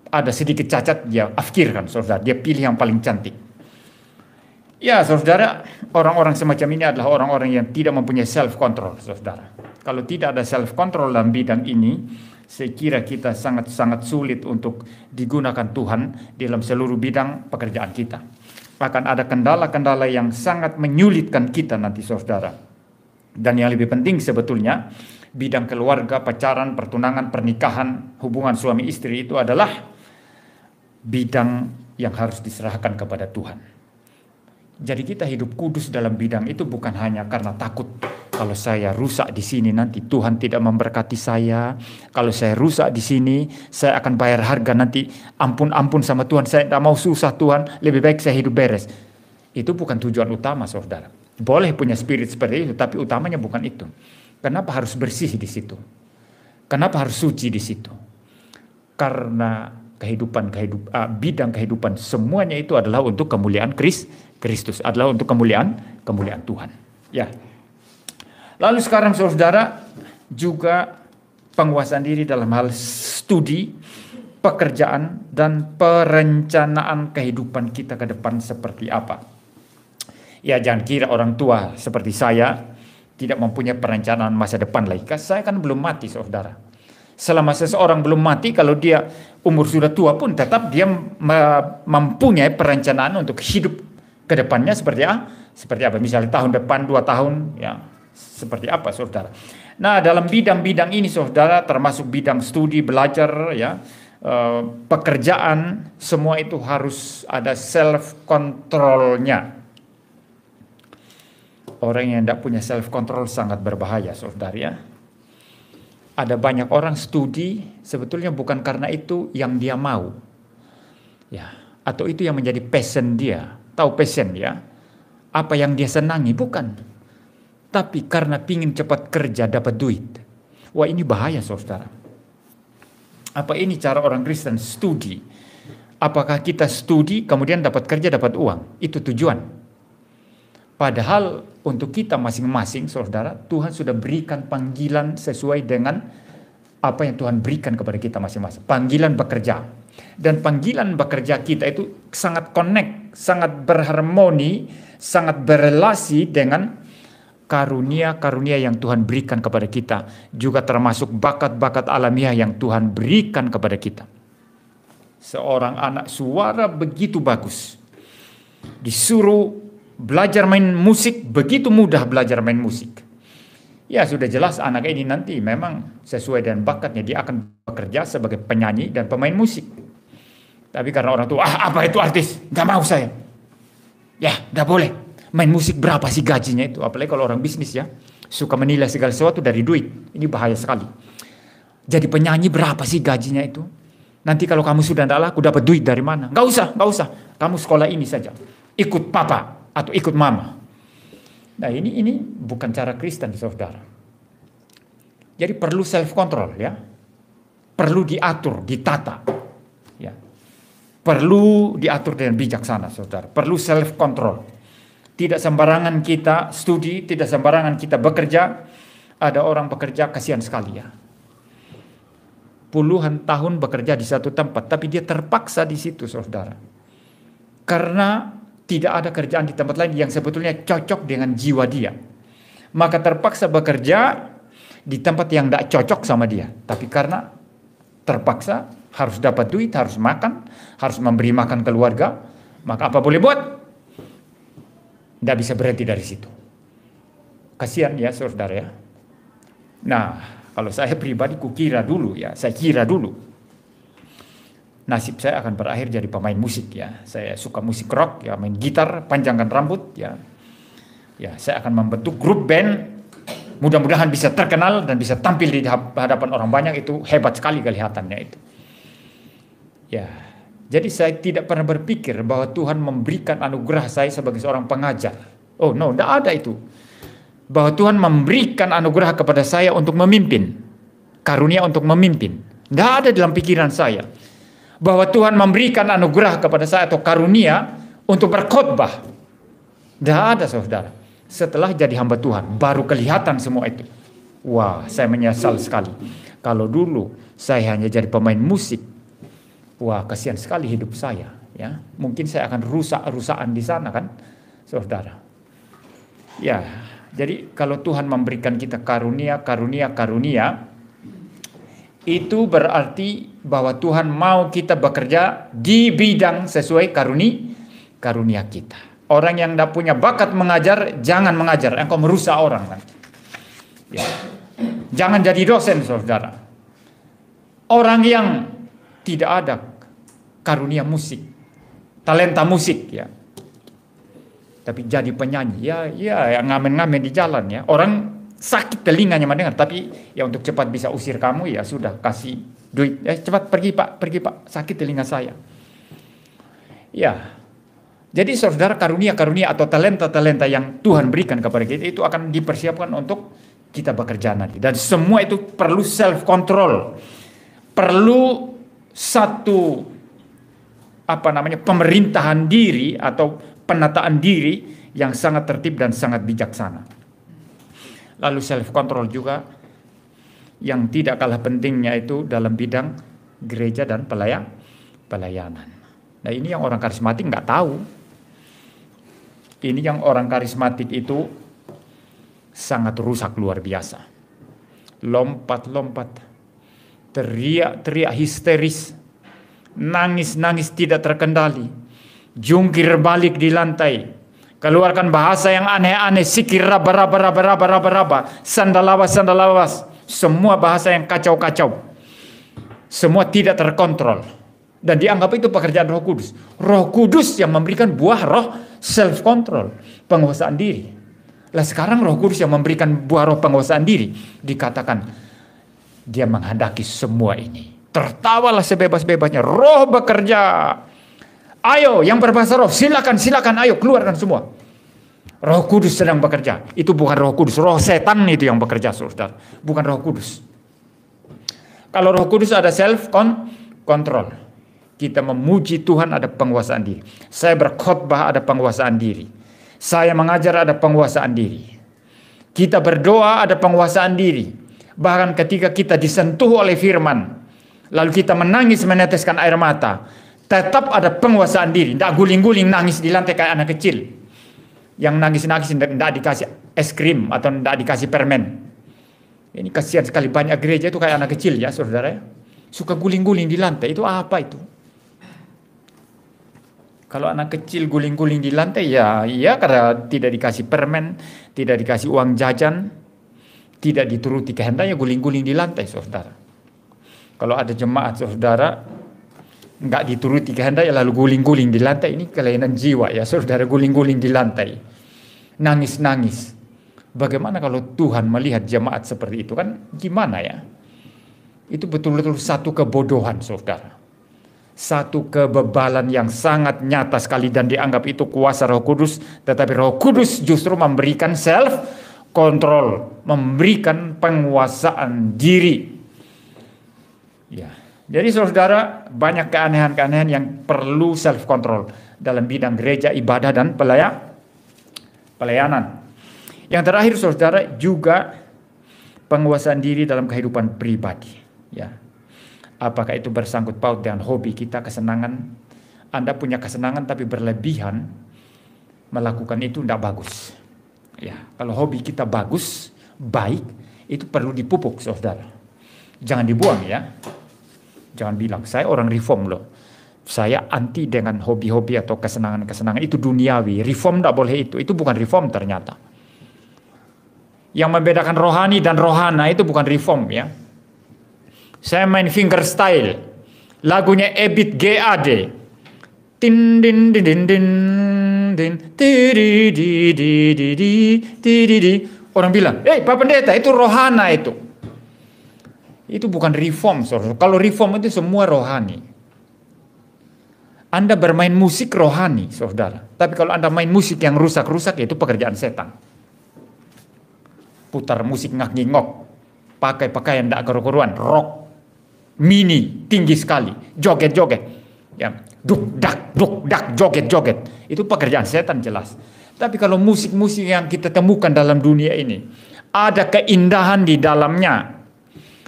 ada sedikit cacat, dia afkirkan, saudara. Dia pilih yang paling cantik. Ya, saudara, orang-orang semacam ini adalah orang-orang yang tidak mempunyai self-control, saudara. Kalau tidak ada self-control dalam bidang ini, saya kira kita sangat-sangat sulit untuk digunakan Tuhan dalam seluruh bidang pekerjaan kita. Akan ada kendala-kendala yang sangat menyulitkan kita nanti, saudara. Dan yang lebih penting sebetulnya, bidang keluarga, pacaran, pertunangan, pernikahan, hubungan suami istri itu adalah bidang yang harus diserahkan kepada Tuhan. Jadi kita hidup kudus dalam bidang itu bukan hanya karena takut kalau saya rusak di sini nanti Tuhan tidak memberkati saya. Kalau saya rusak di sini saya akan bayar harga nanti ampun sama Tuhan. Saya tidak mau susah Tuhan, lebih baik saya hidup beres. Itu bukan tujuan utama, saudara. Boleh punya spirit seperti itu, tapi utamanya bukan itu. Kenapa harus bersih di situ? Kenapa harus suci di situ? Karena bidang kehidupan semuanya itu adalah untuk kemuliaan Kristus, adalah untuk kemuliaan Tuhan. Ya. Lalu sekarang, saudara, juga penguasaan diri dalam hal studi, pekerjaan dan perencanaan kehidupan kita ke depan seperti apa. Ya, jangan kira orang tua seperti saya tidak mempunyai perencanaan masa depan lagi. Saya kan belum mati, saudara. Selama seseorang belum mati, kalau dia umur sudah tua pun tetap dia mempunyai perencanaan untuk hidup ke depannya seperti apa? Misalnya tahun depan, 2 tahun, ya, seperti apa, saudara. Nah, dalam bidang-bidang ini, saudara, termasuk bidang studi, belajar, ya, pekerjaan, semua itu harus ada self controlnya. Orang yang tidak punya self control sangat berbahaya, saudara, ya. Ada banyak orang studi sebetulnya bukan karena itu yang dia mau, ya, atau itu yang menjadi passion dia. Tahu passion, ya? Apa yang dia senangi, bukan. Tapi karena pingin cepat kerja dapat duit. Wah, ini bahaya, saudara. Apa ini cara orang Kristen studi? Apakah kita studi kemudian dapat kerja dapat uang? Itu tujuan. Padahal untuk kita masing-masing, saudara, Tuhan sudah berikan panggilan sesuai dengan apa yang Tuhan berikan kepada kita masing-masing. Panggilan bekerja. Dan panggilan bekerja kita itu sangat connect, sangat berharmoni, sangat berelasi dengan karunia-karunia yang Tuhan berikan kepada kita. Juga termasuk bakat-bakat alamiah yang Tuhan berikan kepada kita. Seorang anak suara begitu bagus, disuruh belajar main musik, begitu mudah belajar main musik. Ya, sudah jelas anak ini nanti memang sesuai dengan bakatnya, dia akan bekerja sebagai penyanyi dan pemain musik. Tapi karena orang tua, apa itu artis? Gak mau saya. Ya, gak boleh. Main musik berapa sih gajinya itu? Apalagi kalau orang bisnis, ya, suka menilai segala sesuatu dari duit. Ini bahaya sekali. Jadi penyanyi berapa sih gajinya itu? Nanti kalau kamu sudah tidak laku dapat duit dari mana? Gak usah. Kamu sekolah ini saja. Ikut papa atau ikut mama. Nah, ini bukan cara Kristen, saudara. Jadi perlu self control, ya. Perlu diatur, ditata. Ya. Perlu diatur dengan bijaksana, saudara. Perlu self control. Tidak sembarangan kita studi, tidak sembarangan kita bekerja. Ada orang bekerja, kasihan sekali, ya. Puluhan tahun bekerja di satu tempat, tapi dia terpaksa di situ, saudara. Karena tidak ada kerjaan di tempat lain yang sebetulnya cocok dengan jiwa dia. Maka terpaksa bekerja di tempat yang tidak cocok sama dia. Tapi karena terpaksa harus dapat duit, harus makan, harus memberi makan keluarga, maka apa boleh buat? Tidak bisa berhenti dari situ. Kasihan, ya, saudara, ya. Nah, kalau saya pribadi saya kira dulu nasib saya akan berakhir jadi pemain musik, ya. Saya suka musik rock, ya, main gitar, panjangkan rambut, ya. Ya, saya akan membentuk grup band. Mudah-mudahan bisa terkenal dan bisa tampil di hadapan orang banyak. Itu hebat sekali kelihatannya itu. Ya. Jadi saya tidak pernah berpikir bahwa Tuhan memberikan anugerah saya sebagai seorang pengajar. Oh no, tidak ada itu. Bahwa Tuhan memberikan anugerah kepada saya untuk memimpin. Karunia untuk memimpin. Tidak ada dalam pikiran saya. Bahwa Tuhan memberikan anugerah kepada saya atau karunia untuk berkhotbah. Tidak ada, saudara. Setelah jadi hamba Tuhan, baru kelihatan semua itu. Wah, saya menyesal sekali. Kalau dulu saya hanya jadi pemain musik, wah, kasihan sekali hidup saya, ya. Mungkin saya akan rusak-rusakan di sana, kan, saudara. Ya, jadi kalau Tuhan memberikan kita karunia, itu berarti bahwa Tuhan mau kita bekerja di bidang sesuai karunia kita. Orang yang tidak punya bakat mengajar, jangan mengajar. Engkau merusak orang, kan. Ya. Jangan jadi dosen, saudara. Orang yang tidak ada karunia musik, talenta musik, ya, tapi jadi penyanyi, ya ngamen-ngamen di jalan, ya. Orang sakit telinganya mendengar, tapi ya untuk cepat bisa usir kamu, ya sudah, kasih duit, cepat pergi pak, sakit telinga saya. Ya, jadi saudara, karunia-karunia atau talenta-talenta yang Tuhan berikan kepada kita itu akan dipersiapkan untuk kita bekerja nanti. Dan semua itu perlu self control, perlu satu pemerintahan diri atau penataan diri yang sangat tertib dan sangat bijaksana. Lalu self control juga yang tidak kalah pentingnya itu dalam bidang gereja dan pelayanan. Nah, ini yang orang karismatik nggak tahu. Ini yang orang karismatik itu sangat rusak luar biasa. Lompat-lompat, teriak-teriak histeris, nangis-nangis tidak terkendali, jungkir balik di lantai, Keluarkan bahasa yang aneh-aneh, sikir raba, sandalawas. Semua bahasa yang kacau-kacau. Semua tidak terkontrol. Dan dianggap itu pekerjaan Roh Kudus. Roh Kudus yang memberikan buah roh self-control, penguasaan diri. Lah sekarang Roh Kudus yang memberikan buah roh penguasaan diri, dikatakan dia menghendaki semua ini. Tertawalah sebebas-bebasnya. Roh bekerja. Ayo yang berbahasa roh, silakan ayo keluarkan semua. Roh Kudus sedang bekerja. Itu bukan Roh Kudus, roh setan itu yang bekerja, saudara. Bukan Roh Kudus. Kalau Roh Kudus ada self control. Kita memuji Tuhan ada penguasaan diri. Saya berkhotbah ada penguasaan diri. Saya mengajar ada penguasaan diri. Kita berdoa ada penguasaan diri. Bahkan ketika kita disentuh oleh firman, lalu kita menangis meneteskan air mata, tetap ada penguasaan diri. Tidak guling-guling nangis di lantai kayak anak kecil. Yang nangis-nangis tidak dikasih es krim atau tidak dikasih permen. Ini kasihan sekali, banyak gereja itu kayak anak kecil ya saudara. Suka guling-guling di lantai, itu apa itu? Kalau anak kecil guling-guling di lantai ya karena tidak dikasih permen, tidak dikasih uang jajan, tidak dituruti kehendaknya guling-guling di lantai saudara. Kalau ada jemaat saudara nggak dituruti kehendak lalu guling-guling di lantai, ini kelainan jiwa ya saudara, guling-guling di lantai, nangis-nangis. Bagaimana kalau Tuhan melihat jemaat seperti itu, kan gimana ya? Itu betul-betul satu kebodohan saudara, satu kebebalan yang sangat nyata sekali, dan dianggap itu kuasa Roh Kudus. Tetapi Roh Kudus justru memberikan self control, memberikan penguasaan diri ya. Jadi saudara, banyak keanehan-keanehan yang perlu self-control dalam bidang gereja, ibadah, dan pelayanan. Yang terakhir saudara, juga penguasaan diri dalam kehidupan pribadi. Ya. Apakah itu bersangkut paut dengan hobi kita, kesenangan. Anda punya kesenangan tapi berlebihan, melakukan itu tidak bagus. Ya. Kalau hobi kita bagus, baik, itu perlu dipupuk saudara. Jangan dibuang ya. Jangan bilang, saya orang reform loh. Saya anti dengan hobi-hobi atau kesenangan-kesenangan. Itu duniawi. Reform tidak boleh itu. Itu bukan reform ternyata. Yang membedakan rohani dan rohana itu bukan reform ya. Saya main fingerstyle. Lagunya Ebit GAD. Din din din din din din di di. Orang bilang, Pak Pendeta itu rohana itu. Itu bukan reform, saudara. Kalau reform itu semua rohani. Anda bermain musik rohani, saudara. Tapi kalau Anda main musik yang rusak-rusak, itu pekerjaan setan. Putar musik ngak-ngingok, pakai pakaian tidak keru-keruan, rock, mini, tinggi sekali, joget-joget, ya, duk dak, joget-joget. Itu pekerjaan setan jelas. Tapi kalau musik-musik yang kita temukan dalam dunia ini, ada keindahan di dalamnya.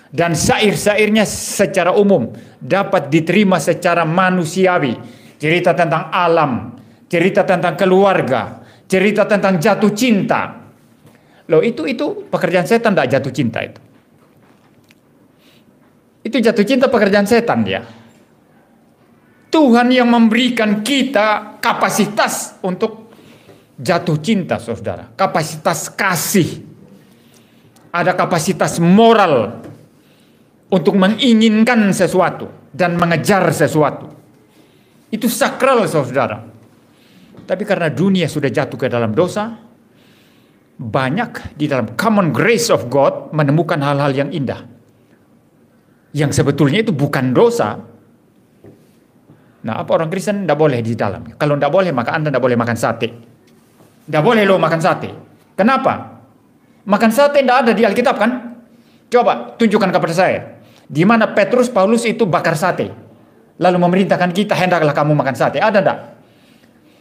Dan syair-syairnya secara umum dapat diterima secara manusiawi. Cerita tentang alam, cerita tentang keluarga, cerita tentang jatuh cinta. Loh itu pekerjaan setan, tidak jatuh cinta itu. Itu jatuh cinta pekerjaan setan ya. Tuhan yang memberikan kita kapasitas untuk jatuh cinta saudara. Kapasitas kasih. Ada kapasitas moral untuk menginginkan sesuatu dan mengejar sesuatu. Itu sakral saudara. Tapi karena dunia sudah jatuh ke dalam dosa, banyak di dalam common grace of God menemukan hal-hal yang indah, yang sebetulnya itu bukan dosa. Nah, apa orang Kristen tidak boleh di dalam? Kalau tidak boleh, maka Anda tidak boleh makan sate. Tidak boleh lo makan sate. Kenapa? Makan sate tidak ada di Alkitab kan? Coba tunjukkan kepada saya. Di mana Petrus, Paulus itu bakar sate. Lalu memerintahkan kita, hendaklah kamu makan sate. Ada enggak?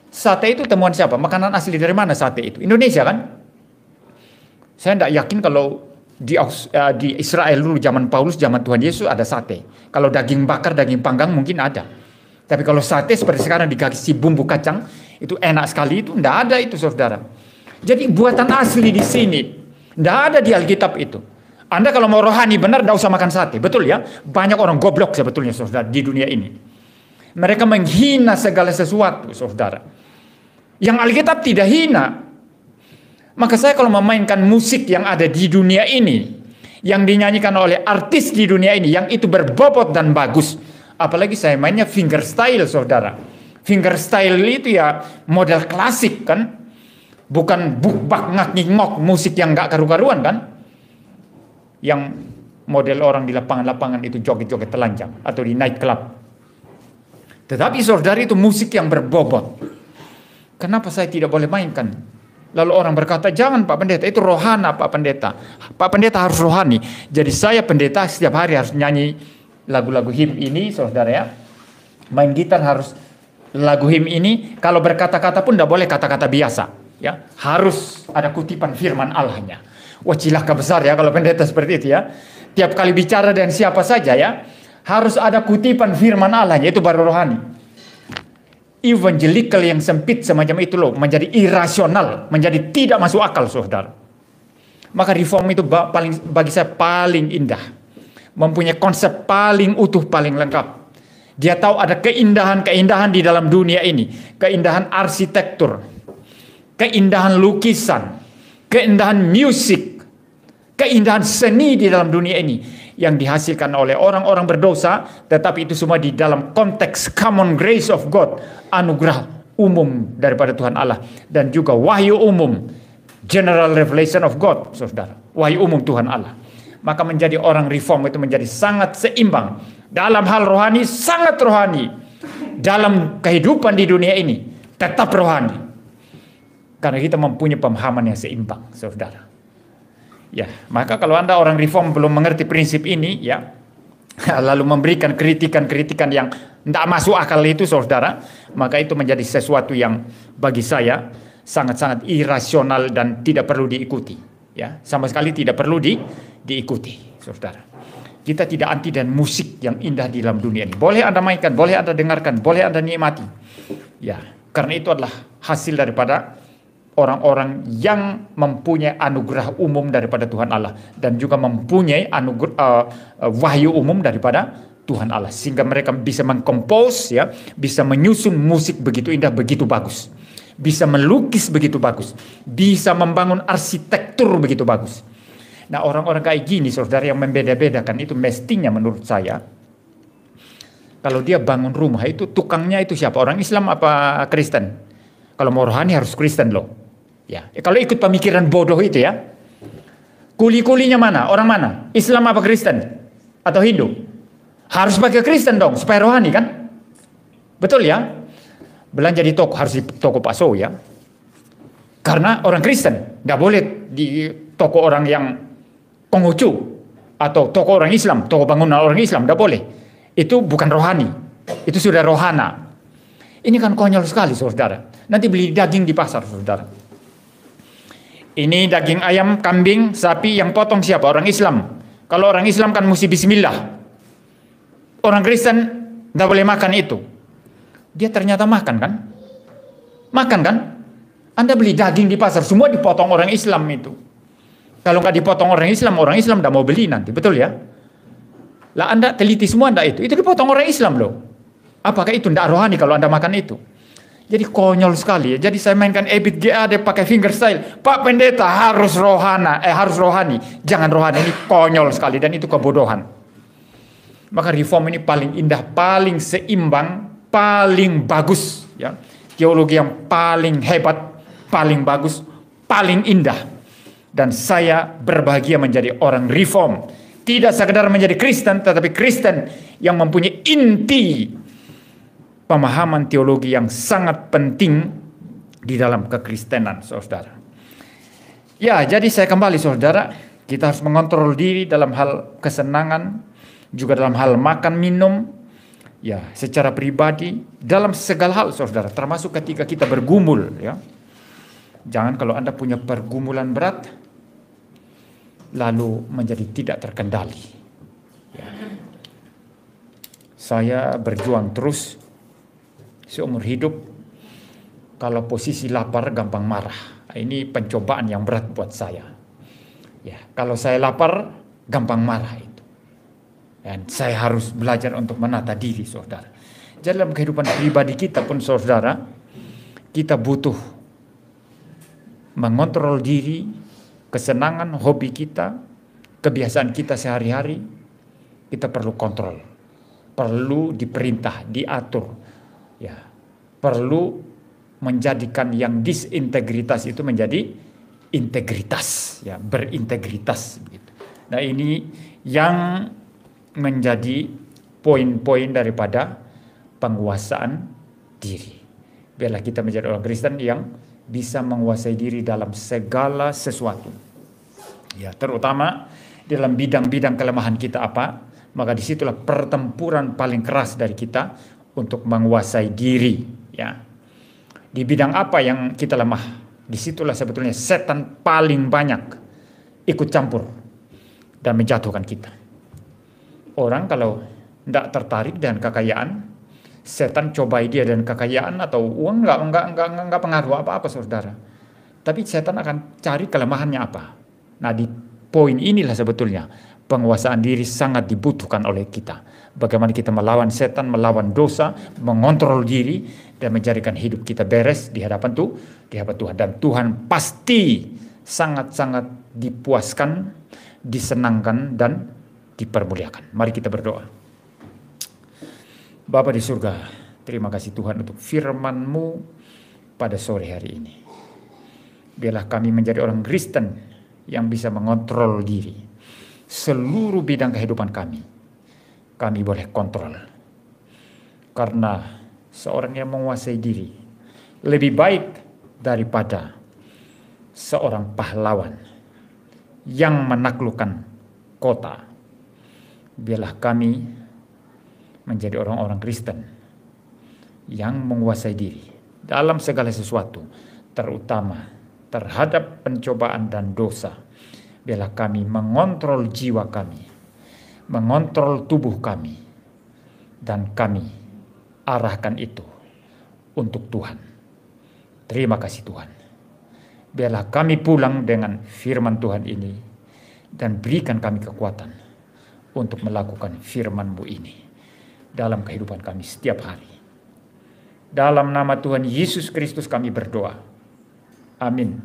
Sate itu temuan siapa? Makanan asli dari mana sate itu? Indonesia kan? Saya tidak yakin kalau di Israel dulu zaman Paulus, zaman Tuhan Yesus ada sate. Kalau daging bakar, daging panggang mungkin ada. Tapi kalau sate seperti sekarang dikasih bumbu kacang, itu enak sekali, itu tidak ada itu saudara. Jadi buatan asli di sini. Tidak ada di Alkitab itu. Anda kalau mau rohani benar tidak usah makan sate. Betul ya? Banyak orang goblok sebetulnya saudara di dunia ini. Mereka menghina segala sesuatu saudara. Yang Alkitab tidak hina. Maka saya kalau memainkan musik yang ada di dunia ini, yang dinyanyikan oleh artis di dunia ini, yang itu berbobot dan bagus, apalagi saya mainnya fingerstyle, saudara. Fingerstyle itu ya model klasik kan, bukan buk-bak ngak-ngok musik yang gak karu-karuan kan, yang model orang di lapangan-lapangan itu joget-joget telanjang atau di night club. Tetapi saudara, itu musik yang berbobot. Kenapa saya tidak boleh mainkan? Lalu orang berkata, jangan Pak Pendeta, itu rohana Pak Pendeta. Pak Pendeta harus rohani. Jadi saya pendeta setiap hari harus nyanyi lagu-lagu him ini, saudara ya. Main gitar harus lagu him ini. Kalau berkata-kata pun tidak boleh kata-kata biasa. Ya, harus ada kutipan firman Allahnya. Wah, cilaka besar ya kalau pendeta seperti itu ya. Tiap kali bicara dengan siapa saja ya, harus ada kutipan firman Allahnya, itu baru rohani. Evangelical yang sempit semacam itu loh, menjadi irasional, menjadi tidak masuk akal, saudara. Maka reform itu bagi saya paling indah, mempunyai konsep paling utuh, paling lengkap. Dia tahu ada keindahan-keindahan di dalam dunia ini, keindahan arsitektur, keindahan lukisan, keindahan musik, keindahan seni di dalam dunia ini yang dihasilkan oleh orang-orang berdosa, tetapi itu semua di dalam konteks common grace of God, anugerah umum daripada Tuhan Allah, dan juga wahyu umum, general revelation of God, saudara, wahyu umum Tuhan Allah. Maka menjadi orang reform itu menjadi sangat seimbang dalam hal rohani, sangat rohani dalam kehidupan di dunia ini, tetap rohani karena kita mempunyai pemahaman yang seimbang, saudara. Ya, maka kalau Anda orang reform belum mengerti prinsip ini ya, lalu memberikan kritikan-kritikan yang tidak masuk akal itu, saudara, maka itu menjadi sesuatu yang bagi saya sangat-sangat irasional dan tidak perlu diikuti. Ya, sama sekali tidak perlu diikuti, saudara. Kita tidak anti dan musik yang indah di dalam dunia ini. Boleh Anda mainkan, boleh Anda dengarkan, boleh Anda nikmati. Ya, karena itu adalah hasil daripada orang-orang yang mempunyai anugerah umum daripada Tuhan Allah, dan juga mempunyai wahyu umum daripada Tuhan Allah, sehingga mereka bisa mengkompos ya, bisa menyusun musik begitu indah, begitu bagus, bisa melukis begitu bagus, bisa membangun arsitektur begitu bagus. Nah, orang-orang kayak gini, saudara, yang membeda-bedakan itu mestinya menurut saya, kalau dia bangun rumah itu tukangnya itu siapa? Orang Islam apa Kristen? Kalau mau rohani harus Kristen loh. Ya, kalau ikut pemikiran bodoh itu ya, kuli-kulinya mana? Orang mana? Islam apa Kristen? Atau Hindu? Harus pakai Kristen dong, supaya rohani kan? Betul ya? Belanja di toko harus di toko Paso ya. Karena orang Kristen, nggak boleh di toko orang yang Konghucu atau toko orang Islam, toko bangunan orang Islam, nggak boleh. Itu bukan rohani, itu sudah rohana. Ini kan konyol sekali, saudara. Nanti beli daging di pasar, saudara. Ini daging ayam, kambing, sapi, yang potong siapa? Orang Islam. Kalau orang Islam kan mesti bismillah. Orang Kristen nggak boleh makan itu. Dia ternyata makan kan? Makan kan? Anda beli daging di pasar, semua dipotong orang Islam itu. Kalau nggak dipotong orang Islam nggak mau beli nanti, betul ya? Lah Anda teliti semua nggak itu dipotong orang Islam loh. Apakah itu nggak rohani kalau Anda makan itu? Jadi konyol sekali ya. Jadi saya mainkan EBIT GAD pakai fingerstyle. Pak Pendeta harus rohani. Jangan rohani, ini konyol sekali dan itu kebodohan. Maka reform ini paling indah, paling seimbang, paling bagus ya. Teologi yang paling hebat, paling bagus, paling indah. Dan saya berbahagia menjadi orang reform. Tidak sekedar menjadi Kristen, tetapi Kristen yang mempunyai inti pemahaman teologi yang sangat penting di dalam kekristenan, saudara. Ya, jadi saya kembali, saudara, kita harus mengontrol diri dalam hal kesenangan, juga dalam hal makan minum, ya, secara pribadi, dalam segala hal, saudara, termasuk ketika kita bergumul, ya. Jangan kalau Anda punya pergumulan berat, lalu menjadi tidak terkendali. Ya. Saya berjuang terus seumur hidup. Kalau posisi lapar gampang marah. Ini pencobaan yang berat buat saya. Ya, kalau saya lapar gampang marah itu. Dan saya harus belajar untuk menata diri, saudara. Dalam kehidupan pribadi kita pun, saudara, kita butuh mengontrol diri, kesenangan, hobi kita, kebiasaan kita sehari-hari, kita perlu kontrol, perlu diperintah, diatur, ya, perlu menjadikan yang disintegritas itu menjadi integritas, ya, berintegritas begitu. Nah, ini yang menjadi poin-poin daripada penguasaan diri. Biarlah kita menjadi orang Kristen yang bisa menguasai diri dalam segala sesuatu. Ya, terutama dalam bidang-bidang kelemahan kita apa, maka disitulah pertempuran paling keras dari kita untuk menguasai diri. Ya, di bidang apa yang kita lemah, disitulah sebetulnya setan paling banyak ikut campur dan menjatuhkan kita. Orang kalau tidak tertarik dengan kekayaan, setan cobai dia dengan kekayaan atau uang, enggak pengaruh apa-apa, saudara. Tapi setan akan cari kelemahannya apa. Nah, di poin inilah sebetulnya penguasaan diri sangat dibutuhkan oleh kita. Bagaimana kita melawan setan, melawan dosa, mengontrol diri, dan menjadikan hidup kita beres di hadapan Tuhan. Dan Tuhan pasti sangat-sangat dipuaskan, disenangkan, dan dipermuliakan. Mari kita berdoa. Bapa di surga, terima kasih Tuhan untuk firman-Mu pada sore hari ini. Biarlah kami menjadi orang Kristen yang bisa mengontrol diri. Seluruh bidang kehidupan kami boleh kontrol. Karena seorang yang menguasai diri lebih baik daripada seorang pahlawan yang menaklukkan kota. Biarlah kami menjadi orang-orang Kristen yang menguasai diri dalam segala sesuatu, terutama terhadap pencobaan dan dosa. Biarlah kami mengontrol jiwa kami, mengontrol tubuh kami, dan kami arahkan itu untuk Tuhan. Terima kasih Tuhan. Biarlah kami pulang dengan firman Tuhan ini dan berikan kami kekuatan untuk melakukan firman-Mu ini dalam kehidupan kami setiap hari. Dalam nama Tuhan Yesus Kristus kami berdoa. Amin.